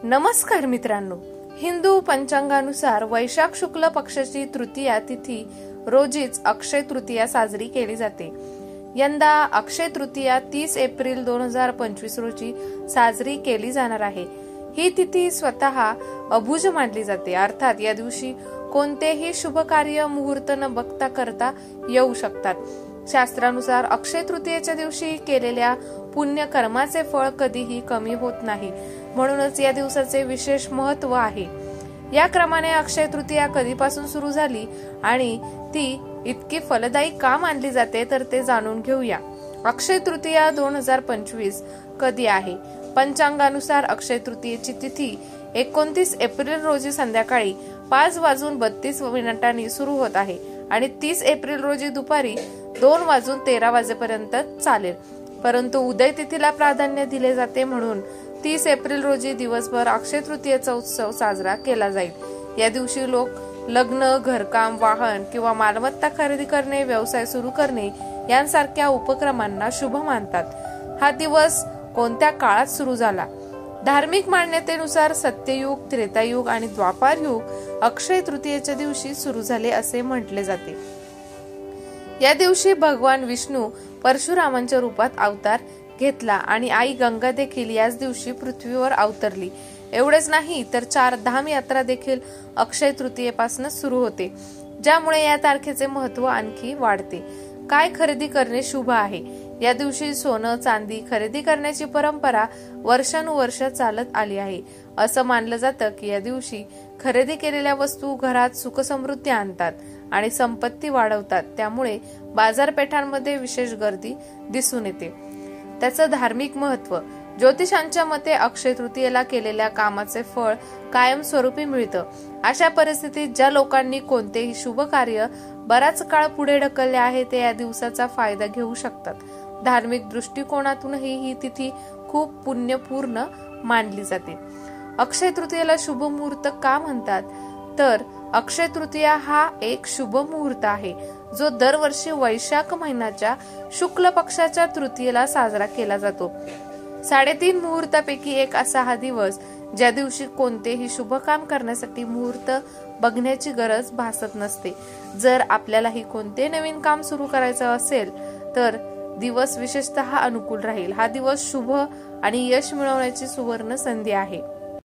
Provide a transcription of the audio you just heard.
नमस्कार मित्रांनो, हिंदू पंचांगानुसार वैशाख शुक्ल पक्षाची तृतीया तिथी रोजीच अक्षय तृतीया साजरी केली जाते। यंदा अक्षय तृतीया 30 एप्रिल 2025 रोजी साजरी केली जाणार आहे। ही तिथी स्वतः अभुज मानली जाते, अर्थात या दिवशी कोणतेही शुभ कार्य मुहूर्त न बघता करता येऊ शकतात। शास्त्रानुसार अक्षय तृतीयेच्या दिवशी केलेल्या पुण्य कर्माचे फळ कधीही कमी होत नाही, म्हणूनच या दिवसाचे विशेष महत्व आहे। या क्रमाने अक्षय तृतीया कधीपासून सुरू झाली आणि ती इतकी फलदायी का मानली जाते तर ते जाणून घेऊया। अक्षय तृतीया 2025 कधी आहे? पंचांगानुसार अक्षय तृतीयेची तिथी 29 एप्रिल रोजी संध्याकाळी 5:32 सुरू होत आहे आणि 30 एप्रिल रोजी दुपारी 2:13 चालेल, परंतु उदय तिथीला प्राधान्य दिले जाते, म्हणून 30 एप्रिल रोजी दिवसभर अक्षय तृतीयेचा उत्सव साजरा केला जाईल। या दिवशी लोक लग्न, घरकाम, वाहन किंवा मालमत्ता खरेदी करणे, व्यवसाय सुरू करणे यांसारख्या उपक्रमांना शुभ मानतात। हा दिवस कोणत्या काळात सुरू झाला? धार्मिक मान्यतेनुसार सत्ययुग, त्रेतायुग आणि द्वापार युग अक्षय तृतीयेच्या दिवशी सुरू झाले असे म्हटले जाते। या दिवशी भगवान विष्णू परशुरामांच्या रूपात अवतार घेतला आणि आई गंगा देखील याच दिवशी पृथ्वीवर अवतरली। एवढेच नाही तर 4 धाम यात्रा देखील अक्षय तृतीयेपासून सुरू होते, ज्यामुळे या तारखेचे महत्व आणखी वाढते। काय खरेदी करणे शुभ आहे? या दिवशी सोनं, चांदी खरेदी करण्याची परंपरा वर्षानुवर्ष चालत आली आहे। असं मानलं जातं की या दिवशी खरेदी केलेल्या वस्तू घरात सुख समृद्धी आणतात आणि संपत्ती वाढवतात, त्यामुळे बाजारपेठांमध्ये विशेष गर्दी दिसून येते। त्याचं धार्मिक महत्व: ज्योतिषांच्या मते अक्षय तृतीयेला केलेल्या कामाचे फळ कायमस्वरूपी मिळतं। अशा परिस्थितीत ज्या लोकांनी कोणतेही शुभ कार्य बराच काळ पुढे ढकलले आहे ते या दिवसाचा फायदा घेऊ शकतात। धार्मिक दृष्टिकोनातूनही ही तिथी खूप पुण्यपूर्ण मानली जाते। अक्षय तृतीयेला शुभ मुहूर्त का म्हणतात? तर अक्षय तृतीया हा एक शुभ मुहूर्त आहे, जो दरवर्षी वैशाख महिन्याच्या शुक्ल पक्षाच्या तृतीयेला साजरा केला जातो। 3.5 मुहूर्तापैकी एक असा हा दिवस ज्या दिवशी कोणतेही शुभ काम करण्यासाठी मुहूर्त बघण्याची गरज भासत नसते। जर आपल्यालाही कोणते नवीन काम सुरू करायचं असेल तर दिवस विशेषतः अनुकूल राहील। हा दिवस शुभ आणि यश मिळवण्याची सुवर्ण संधी आहे।